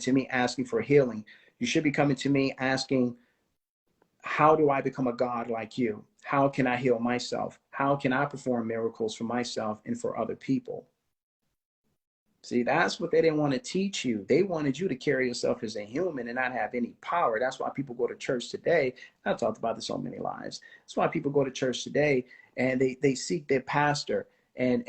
to me asking for healing. You should be coming to me asking, how do I become a God like you? How can I heal myself? How can I perform miracles for myself and for other people? See, that's what they didn't want to teach you. They wanted you to carry yourself as a human and not have any power. That's why people go to church today. I've talked about this so many lives. That's why people go to church today and they seek their pastor, and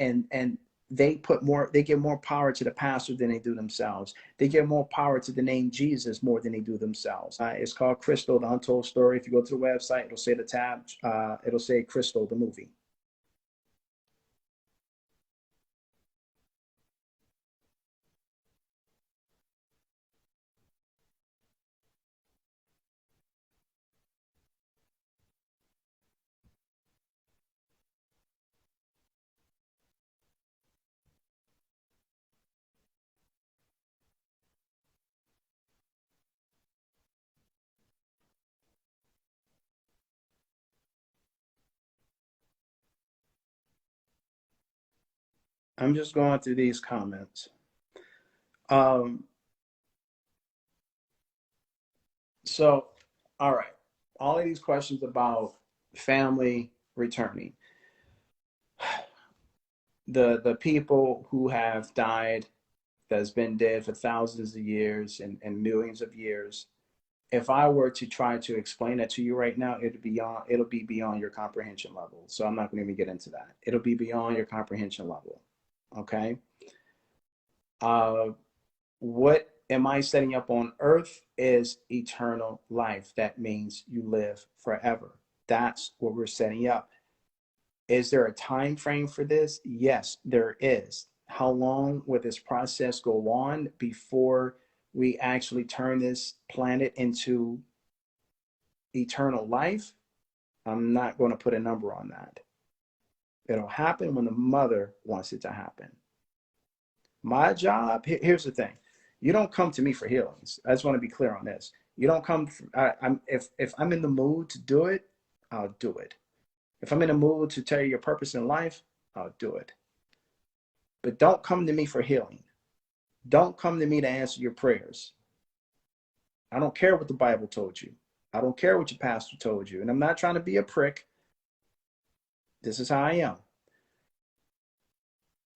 they give more power to the pastor than they do themselves. They give more power to the name Jesus more than they do themselves. It's called Crystal, the Untold Story. If you go to the website, it'll say the tab, it'll say Crystal, the movie. I'm just going through these comments. Um, so, all right, all of these questions about family returning, the people who have died, that's been dead for thousands of years and millions of years. If I were to try to explain that to you right now, it'll be beyond your comprehension level. So I'm not going to even get into that. It'll be beyond your comprehension level. Okay. Uh, what am I setting up on earth is eternal life. That means you live forever. That's what we're setting up. Is there a time frame for this? Yes, there is. How long will this process go on before we actually turn this planet into eternal life? I'm not going to put a number on that. It'll happen when the mother wants it to happen. My job, here's the thing. You don't come to me for healings. I just want to be clear on this. You don't come, if I'm in the mood to do it, I'll do it. If I'm in a mood to tell you your purpose in life, I'll do it. But don't come to me for healing. Don't come to me to answer your prayers. I don't care what the Bible told you. I don't care what your pastor told you. And I'm not trying to be a prick. This is how I am.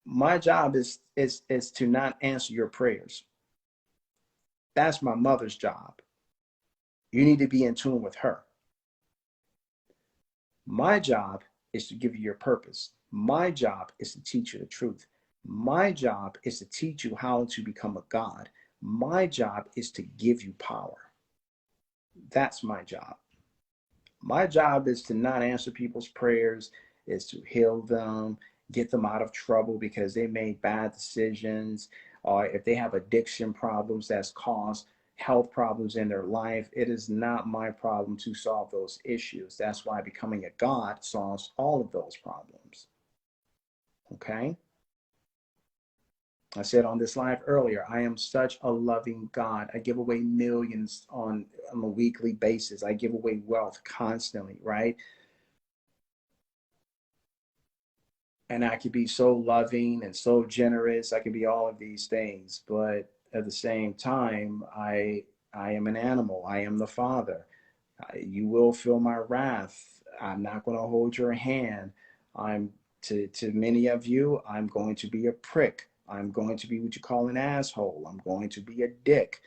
My job is to not answer your prayers. That's my mother's job. You need to be in tune with her. My job is to give you your purpose. My job is to teach you the truth. My job is to teach you how to become a God. My job is to give you power. That's my job. My job is to not answer people's prayers, is to heal them, get them out of trouble because they made bad decisions, or if they have addiction problems that's caused health problems in their life. It is not my problem to solve those issues. That's why becoming a God solves all of those problems. Okay? I said on this live earlier, I am such a loving God. I give away millions on a weekly basis. I give away wealth constantly, right? And I could be so loving and so generous. I could be all of these things, but at the same time, I am an animal. I am the father. You will feel my wrath. I'm not going to hold your hand. I'm to many of you, I'm going to be a prick. I'm going to be what you call an asshole. I'm going to be a dick.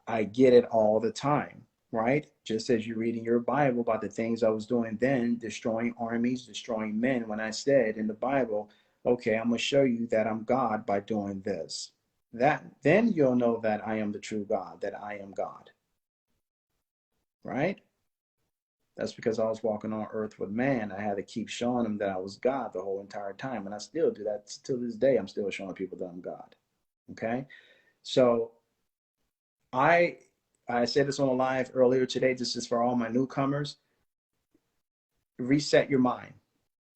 I get it all the time, right? Just as you read in your Bible about the things I was doing then, destroying armies, destroying men, when I said in the Bible, okay, I'm going to show you that I'm God by doing this. That then you'll know that I am the true God, that I am God, right? That's because I was walking on earth with man. I had to keep showing them that I was God the whole entire time. And I still do that to this day. I'm still showing people that I'm God. Okay. So I I said this on a live earlier today. This is for all my newcomers. Reset your mind.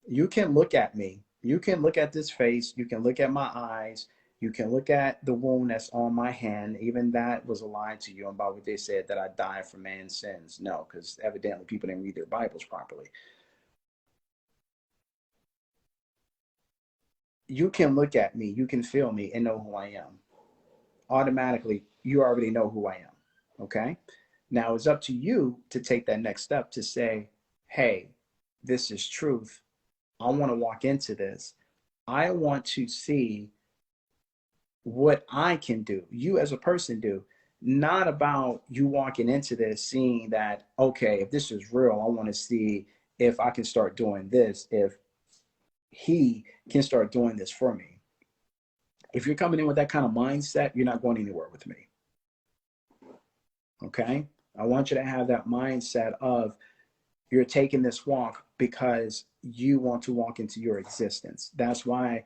You can look at me. You can look at this face. You can look at my eyes. You can look at the wound that's on my hand. Even that was a lie to you about what they said that I died for man's sins. No, because evidently people didn't read their Bibles properly. You can look at me. You can feel me and know who I am automatically. you already know who I am. Okay. Now it's up to you to take that next step to say, hey, this is truth. I want to walk into this. I want to see what I can do, you as a person do, not about you walking into this seeing that, okay, if this is real, I want to see if I can start doing this, if he can start doing this for me. If you're coming in with that kind of mindset, you're not going anywhere with me. Okay? I want you to have that mindset of you're taking this walk because you want to walk into your existence. That's why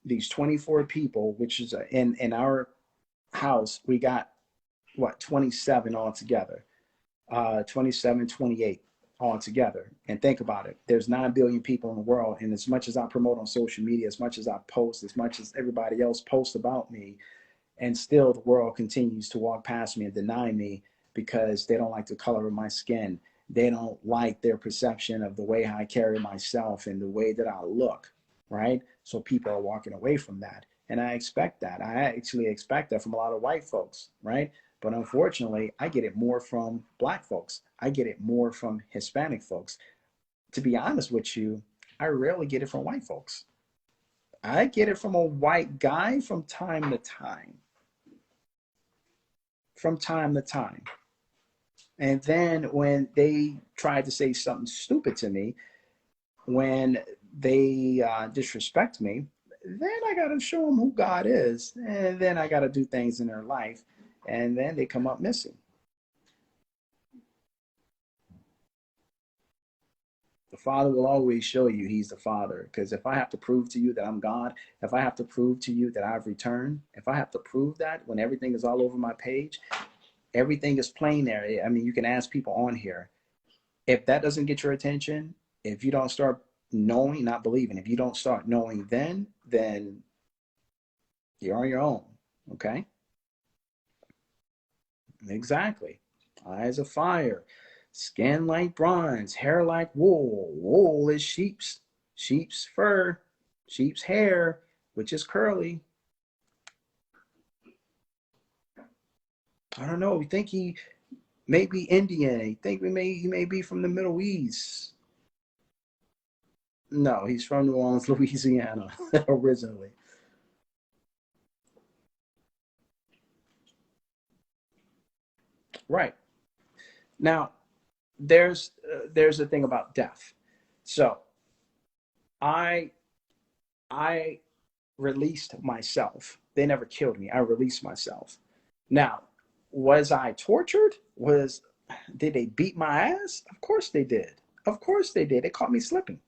these 24 people, which is in our house, we got what, 27 altogether, 27, 28 altogether. And think about it. There's 9 billion people in the world. And as much as I promote on social media, as much as I post, as much as everybody else posts about me, and still the world continues to walk past me and deny me because they don't like the color of my skin. They don't like their perception of the way I carry myself and the way that I look, right? So people are walking away from that. And I expect that. I actually expect that from a lot of white folks, right? But unfortunately, I get it more from Black folks. I get it more from Hispanic folks. To be honest with you, I rarely get it from white folks. I get it from a white guy from time to time. From time to time. And then when they try to say something stupid to me, when they disrespect me, then I got to show them who God is. And then I got to do things in their life. And then they come up missing. The Father will always show you he's the Father. Because if I have to prove to you that I'm God, if I have to prove to you that I've returned, if I have to prove that when everything is all over my page, everything is plain there. I mean, you can ask people on here. If that doesn't get your attention, if you don't start knowing, not believing, if you don't start knowing then you're on your own. Okay? Exactly. Eyes of fire, skin like bronze, hair like wool. Wool is sheep's fur, sheep's hair, which is curly. I don't know. We think he may be Indian. You think he may be from the Middle East. No, he's from New Orleans, Louisiana, originally. Right. Now, there's a thing about death. So I I released myself. They never killed me. I released myself. Now, was I tortured? Did they beat my ass? Of course they did. Of course they did. They caught me slipping.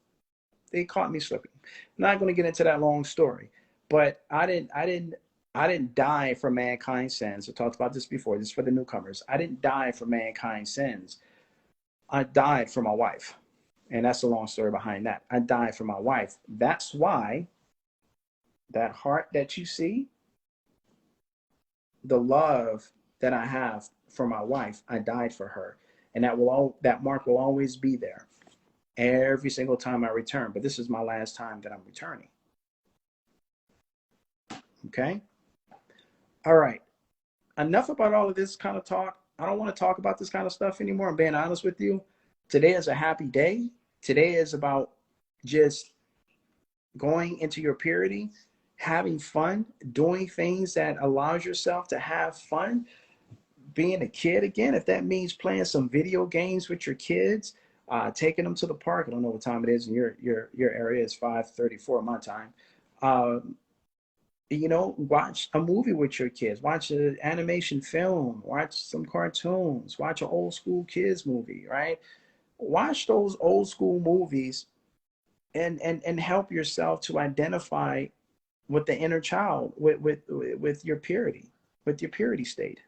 They caught me slipping. I'm not going to get into that long story, but I didn't die for mankind's sins. I talked about this before. This is for the newcomers. I didn't die for mankind's sins. I died for my wife. And that's the long story behind that. I died for my wife. That's why that heart that you see, the love that I have for my wife, I died for her. And that mark will always be there every single time I return. But this is my last time that I'm returning. Okay? All right. Enough about all of this kind of talk. I don't want to talk about this kind of stuff anymore. I'm being honest with you. Today is a happy day. Today is about just going into your purity, having fun, doing things that allows yourself to have fun, being a kid again. If that means playing some video games with your kids, taking them to the park. I don't know what time it is in your area. It's 5:34 my time. Um, watch a movie with your kids, watch an animation film, watch some cartoons, watch an old school kids movie, right? Watch those old school movies and help yourself to identify with the inner child, with your purity, with your purity state.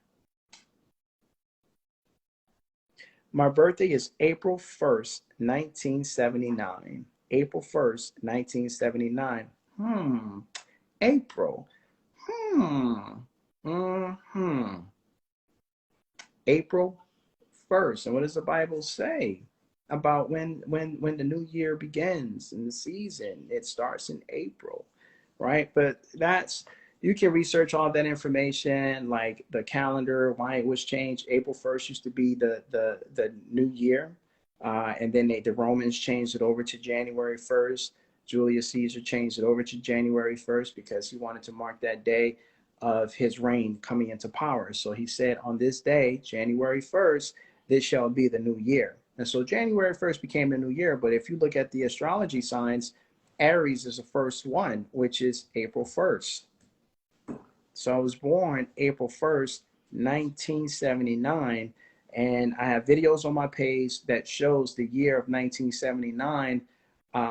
My birthday is April 1st, 1979. April 1st, 1979. April. Hmm. Hmm. April 1st. And what does the Bible say about when the new year begins in the season? It starts in April, right? But you can research all that information, like the calendar, why it was changed. April 1st used to be the new year. And then the Romans changed it over to January 1st. Julius Caesar changed it over to January 1st because he wanted to mark that day of his reign coming into power. So he said, on this day, January 1st, this shall be the new year. And so January 1st became the new year. But if you look at the astrology signs, Aries is the first one, which is April 1st. So I was born April 1st, 1979. And I have videos on my page that shows the year of 1979,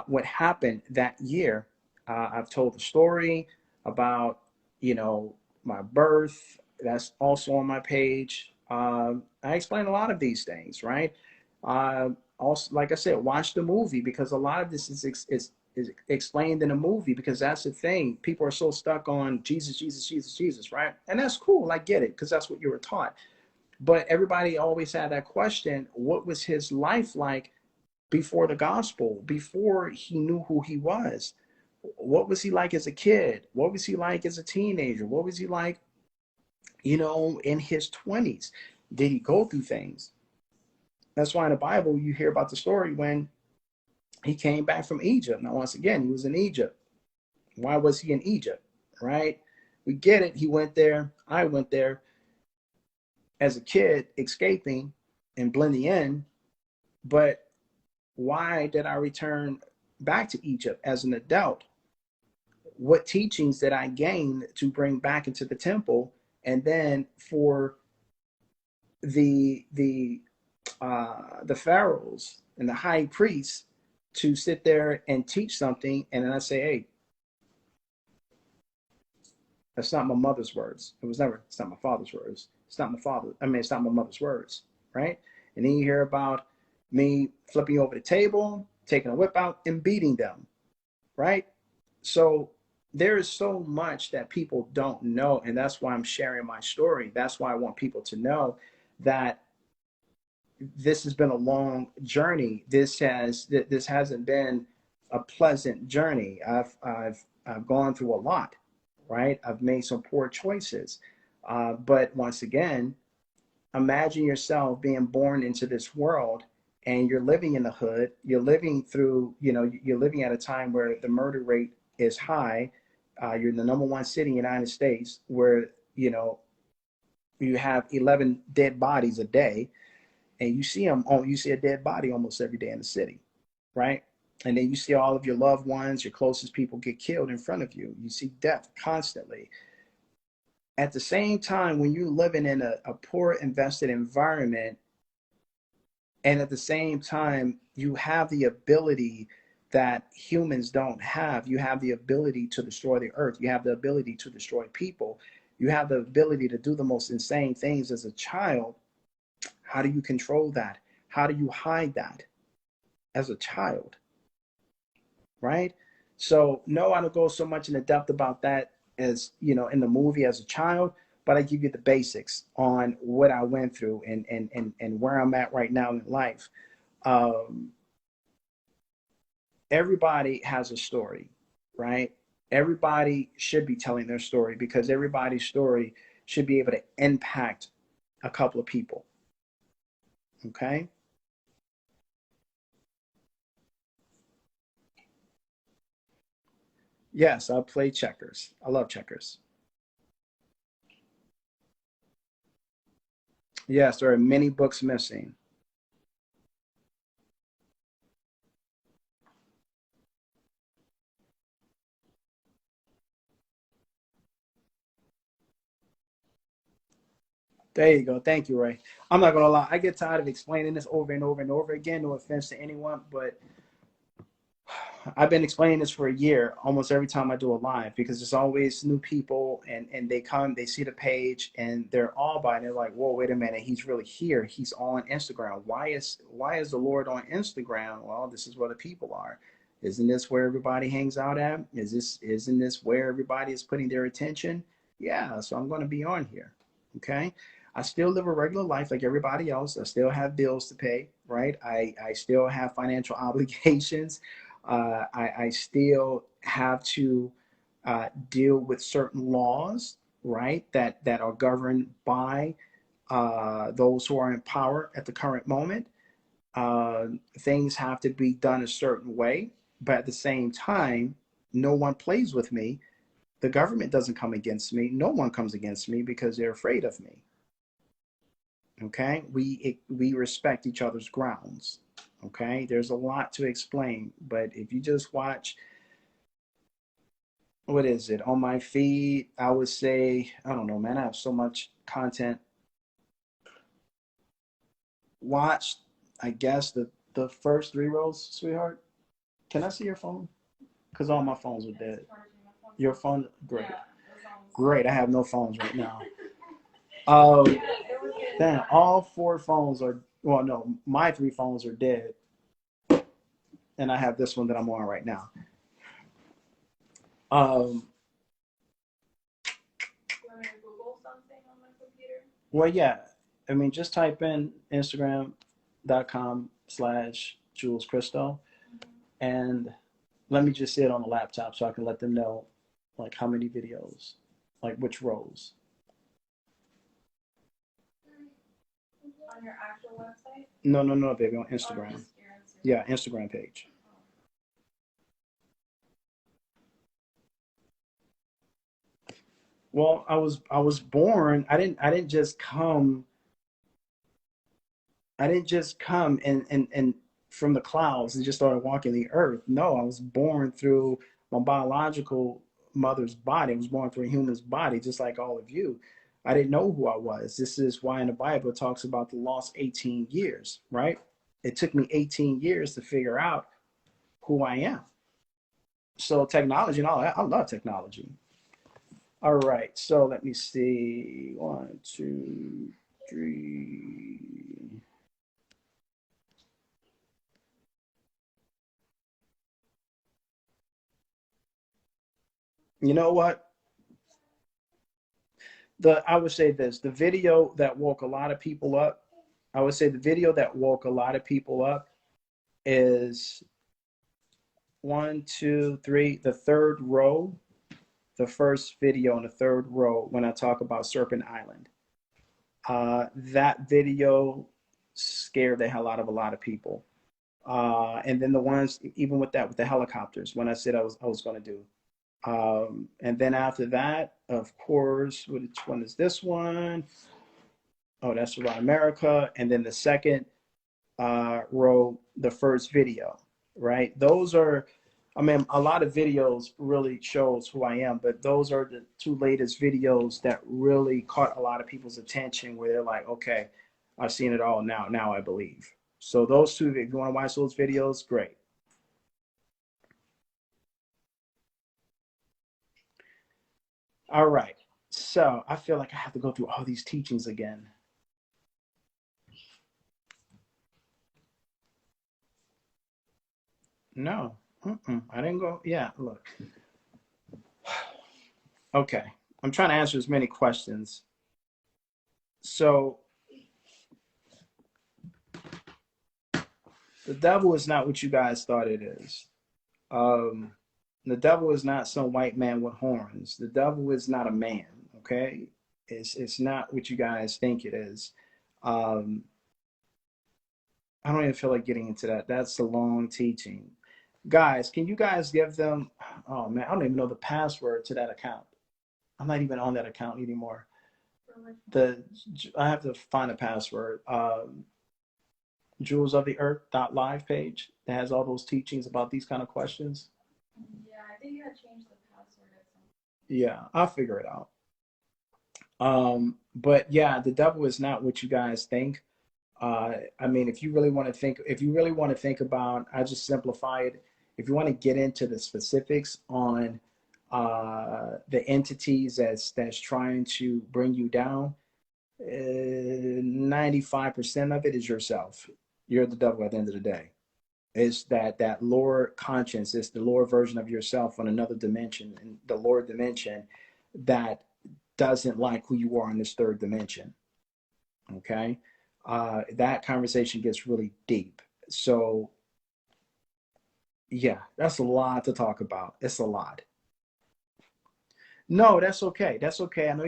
what happened that year. I've told the story about, my birth. That's also on my page. I explain a lot of these things, right? Also, like I said, watch the movie, because a lot of this is explained in a movie, because that's the thing. People are so stuck on Jesus, Jesus, Jesus, Jesus, right? And that's cool. I get it, because that's what you were taught. But everybody always had that question: what was his life like before the gospel, before he knew who he was? What was he like as a kid? What was he like as a teenager? What was he like, in his 20s? Did he go through things? That's why in the Bible you hear about the story when he came back from Egypt. Now, once again, he was in Egypt. Why was he in Egypt, right? We get it. He went there. I went there as a kid, escaping and blending in. But why did I return back to Egypt as an adult? What teachings did I gain to bring back into the temple? And then for the pharaohs and the high priests to sit there and teach something, and then I say, hey, that's not my mother's words. It's not my father's words. It's not my mother's words, right? And then you hear about me flipping over the table, taking a whip out and beating them, right? So there is so much that people don't know, and that's why I'm sharing my story. That's why I want people to know that this has been a long journey. This hasn't been a pleasant journey. I've gone through a lot, right? I've made some poor choices, but once again, imagine yourself being born into this world, and you're living in the hood. You're living through, you're living at a time where the murder rate is high. You're in the number one city in the United States, where you have 11 dead bodies a day, and you see a dead body almost every day in the city, right? And then you see all of your loved ones, your closest people get killed in front of you. You see death constantly. At the same time, when you're living in a poor invested environment, and at the same time, you have the ability that humans don't have. You have the ability to destroy the earth. You have the ability to destroy people. You have the ability to do the most insane things as a child. How do you control that? How do you hide that as a child? Right? So no, I don't go so much into depth about that as, in the movie as a child, but I give you the basics on what I went through and where I'm at right now in life. Everybody has a story, right? Everybody should be telling their story, because everybody's story should be able to impact a couple of people. Okay? Yes, I play checkers. I love checkers. Yes, there are many books missing. There you go. Thank you, Ray. I'm not gonna lie. I get tired of explaining this over and over and over again. No offense to anyone, but I've been explaining this for a year, almost every time I do a live, because there's always new people, and they come, they see the page, and they're all by, and they're like, "Whoa, wait a minute, he's really here. He's on Instagram. Why is the Lord on Instagram?" Well, this is where the people are. Isn't this where everybody hangs out at? Isn't this where everybody is putting their attention? Yeah, so I'm going to be on here. Okay. I still live a regular life like everybody else. I still have bills to pay, right? I still have financial obligations. I still have to deal with certain laws, right, that are governed by those who are in power at the current moment. Things have to be done a certain way, but at the same time, no one plays with me. The government doesn't come against me. No one comes against me because they're afraid of me. Okay, we respect each other's grounds. Okay, there's a lot to explain, but if you just watch, what is it, on my feed, I would say, I don't know, man, I have so much content. Watch, I guess, the first 3 rows, sweetheart. Can I see your phone? Because all my phones are dead. Your phone, great. Great, I have no phones right now. Then all 4 phones are, well, no, my 3 phones are dead. And I have this one that I'm on right now. Well, yeah. I mean, just type in Instagram.com/Jules Christo, and let me just see it on the laptop so I can let them know, like, how many videos, like which rows. On your actual website? No, baby, on Instagram. Yeah, Instagram page. Well, I was born. I didn't just come. I didn't just come and from the clouds and just started walking the earth. No, I was born through my biological mother's body. I was born through a human's body, just like all of you. I didn't know who I was. This is why in the Bible it talks about the lost 18 years, right? It took me 18 years to figure out who I am. So technology and all that, I love technology. All right, so let me see. 1, 2, 3. You know what? I would say this, the video that woke a lot of people up, I would say the video that woke a lot of people up is 1, 2, 3, the third row, the first video in the third row when I talk about Serpent Island. That video scared the hell out of a lot of people. And then the ones, even with that, with the helicopters, when I said I was going to do. And then after that, of course, which one is this one? Oh, that's Around America. And then the second row, the first video, right? Those are, I mean, a lot of videos really shows who I am, but those are the 2 latest videos that really caught a lot of people's attention where they're like, okay, I've seen it all now. Now I believe. So those 2, if you want to watch those videos, great. All right. So I feel like I have to go through all these teachings again. No, I didn't go. Yeah, look. Okay. I'm trying to answer as many questions. So the devil is not what you guys thought it is. Um, the devil is not some white man with horns. The devil is not a man. Okay, it's not what you guys think it is. Um, I don't even feel like getting into that. That's a long teaching. Guys, can you guys give them? Oh man, I don't even know the password to that account. I'm not even on that account anymore. The I have to find a password. Jewels of the Earth live page that has all those teachings about these kind of questions. Yeah, I think you had changed the password at some point. Yeah, I'll figure it out. But yeah, the devil is not what you guys think. I mean, if you really want to think about, I just simplify it. If you want to get into the specifics on the entities that's trying to bring you down, 95% of it is yourself. You're the devil at the end of the day. It's that lower conscience, it's the lower version of yourself on another dimension, and the lower dimension that doesn't like who you are in this third dimension. Okay, that conversation gets really deep. So yeah, that's a lot to talk about. It's a lot. No, that's okay. That's okay. I know